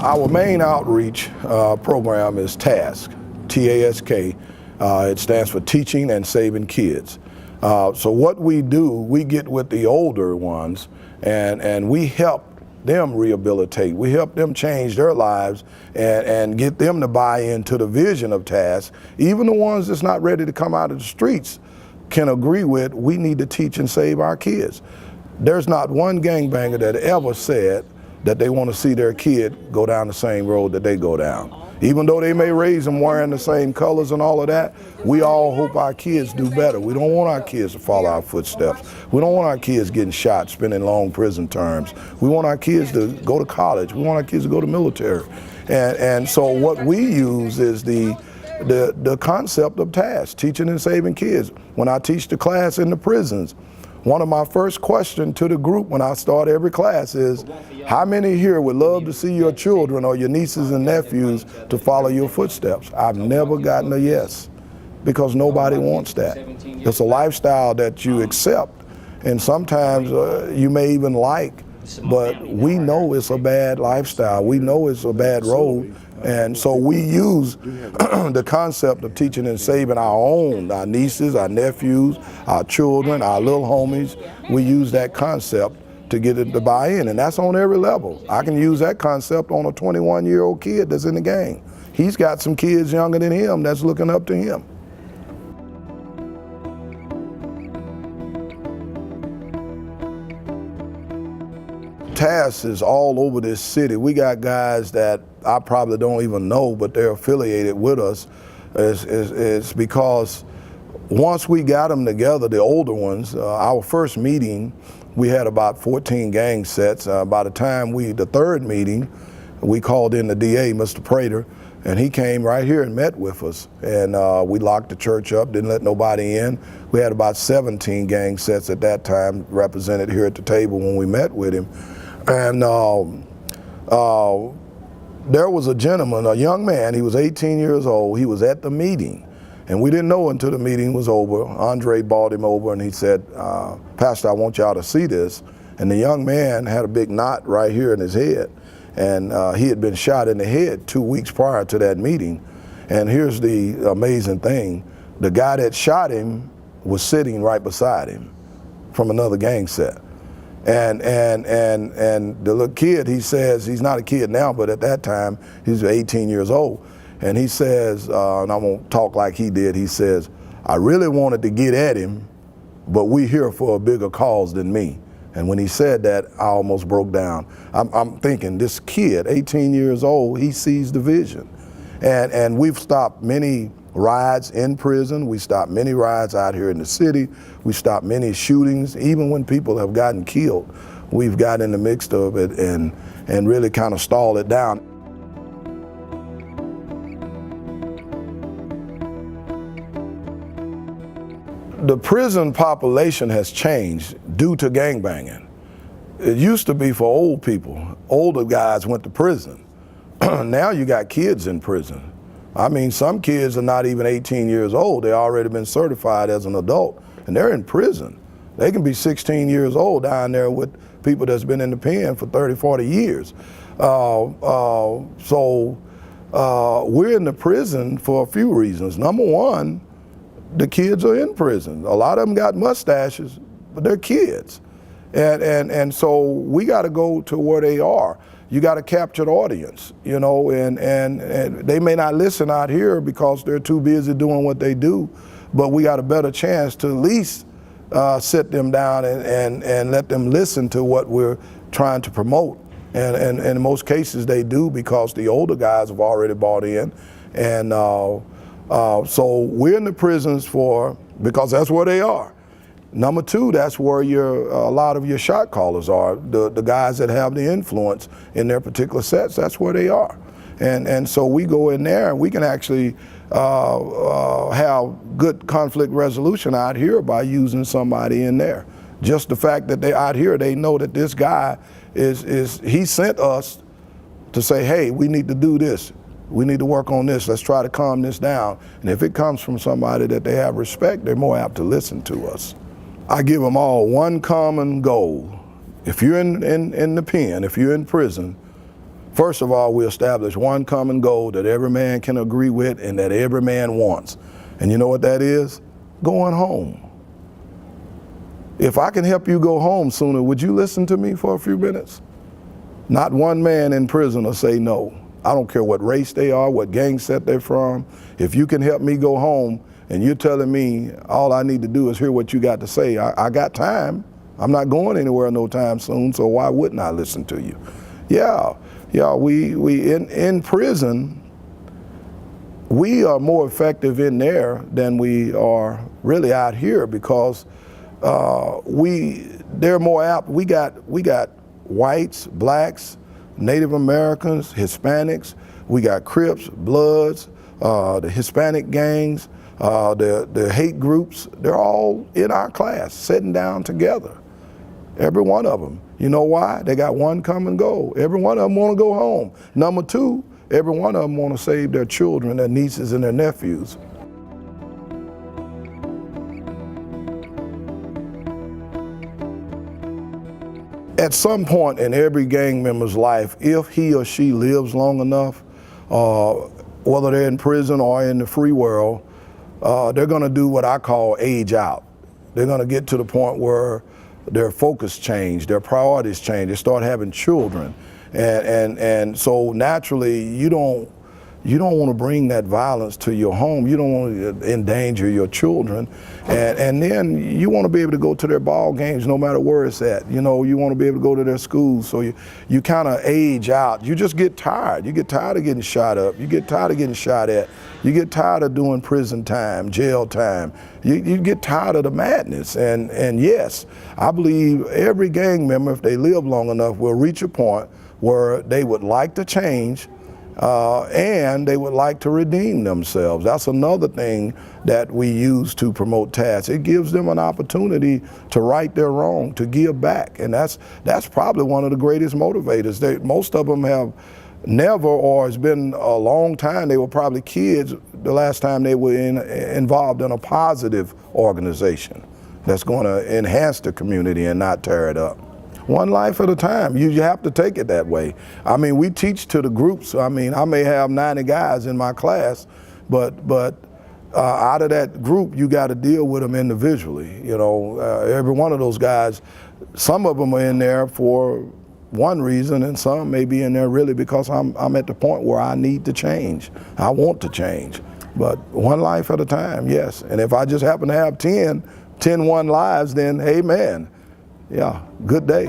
Our main outreach program is TASK, T-A-S-K. It stands for Teaching and Saving Kids. So what we do, we get with the older ones and we help them rehabilitate. We help them change their lives and get them to buy into the vision of TASK. Even the ones that's not ready to come out of the streets can agree with, we need to teach and save our kids. There's not one gangbanger that ever said that they want to see their kid go down the same road that they go down. Even though they may raise them wearing the same colors and all of that, we all hope our kids do better. We don't want our kids to follow our footsteps. We don't want our kids getting shot, spending long prison terms. We want our kids to go to college. We want our kids to go to military. And so what we use is the concept of TASK, teaching and saving kids. When I teach the class in the prisons, one of my first questions to the group when I start every class is, how many here would love to see your children or your nieces and nephews to follow your footsteps? I've never gotten a yes, because nobody wants that. It's a lifestyle that you accept, and sometimes you may even like, but we know it's a bad lifestyle. We know it's a bad road. And so we use the concept of teaching and saving our nieces, our nephews, our children, our little homies. We use that concept to get it to buy in, and that's on every level. I can use that concept on a 21-year-old kid that's in the gang. He's got some kids younger than him that's looking up to him. TASK is all over this city. We got guys that I probably don't even know, but they're affiliated with us. It's because once we got them together, the older ones, our first meeting, we had about 14 gang sets. By the time the third meeting, we called in the DA, Mr. Prater, and he came right here and met with us. And we locked the church up, didn't let nobody in. We had about 17 gang sets at that time represented here at the table when we met with him. And there was a gentleman, a young man, he was 18 years old, he was at the meeting, and we didn't know until the meeting was over. Andre brought him over and he said, Pastor, I want y'all to see this. And the young man had a big knot right here in his head, and he had been shot in the head 2 weeks prior to that meeting. And here's the amazing thing, the guy that shot him was sitting right beside him from another gang set. And the little kid, he says, he's not a kid now, but at that time, he's 18 years old. And he says, and I won't talk like he did, he says, I really wanted to get at him, but we here for a bigger cause than me. And when he said that, I almost broke down. I'm thinking, this kid, 18 years old, he sees the vision. And we've stopped many rides in prison. We stopped many rides out here in the city. We stopped many shootings. Even when people have gotten killed, we've got in the mix of it and really kind of stalled it down. The prison population has changed due to gangbanging. It used to be for old people. Older guys went to prison. Now you got kids in prison. I mean, some kids are not even 18 years old. They've already been certified as an adult, and they're in prison. They can be 16 years old down there with people that's been in the pen for 30, 40 years. So we're in the prison for a few reasons. Number one, the kids are in prison. A lot of them got mustaches, but they're kids. And so we got to go to where they are. You got to capture the audience, you know, and they may not listen out here because they're too busy doing what they do, but we got a better chance to at least sit them down and let them listen to what we're trying to promote. And in most cases they do, because the older guys have already bought in. And so we're in the prisons because that's where they are. Number two, that's where a lot of your shot callers are, the guys that have the influence in their particular sets. That's where they are. And so we go in there and we can actually have good conflict resolution out here by using somebody in there. Just the fact that they're out here, they know that this guy he sent us to say, hey, we need to do this. We need to work on this. Let's try to calm this down. And if it comes from somebody that they have respect, they're more apt to listen to us. I give them all one common goal. If you're in the pen, if you're in prison, First of all, we establish one common goal that every man can agree with and that every man wants. And you know what that is? Going home. If I can help you go home sooner, would you listen to me for a few minutes? Not one man in prison will say no. I don't care what race they are, what gang set they're from. If you can help me go home and you're telling me all I need to do is hear what you got to say, I got time. I'm not going anywhere no time soon, so why wouldn't I listen to you? Yeah, we in prison, we are more effective in there than we are really out here because they're more apt. We got whites, blacks, Native Americans, Hispanics. We got Crips, Bloods, the Hispanic gangs, the hate groups. They're all in our class, sitting down together. Every one of them. You know why? They got one common goal. Every one of them want to go home. Number two, every one of them want to save their children, their nieces, and their nephews. At some point in every gang member's life, if he or she lives long enough, whether they're in prison or in the free world, they're going to do what I call age out. They're going to get to the point where their focus change, their priorities change, they start having children. And so naturally, you don't want to bring that violence to your home. You don't want to endanger your children. And then you want to be able to go to their ball games no matter where it's at. You know, you want to be able to go to their schools. So you kind of age out. You just get tired. You get tired of getting shot up. You get tired of getting shot at. You get tired of doing prison time, jail time. You get tired of the madness. And yes, I believe every gang member, if they live long enough, will reach a point where they would like to change and they would like to redeem themselves. That's another thing that we use to promote TASK. It gives them an opportunity to right their wrong, to give back, and that's probably one of the greatest motivators. Most of them have never, or it's been a long time, they were probably kids the last time they were involved in a positive organization that's going to enhance the community and not tear it up. One life at a time. You have to take it that way. I mean, we teach to the groups. I mean, I may have 90 guys in my class, but out of that group, you got to deal with them individually. You know, every one of those guys, some of them are in there for one reason, and some may be in there really because I'm at the point where I need to change. I want to change, but one life at a time, yes. And if I just happen to have 10 one lives, then amen. Yeah, good day.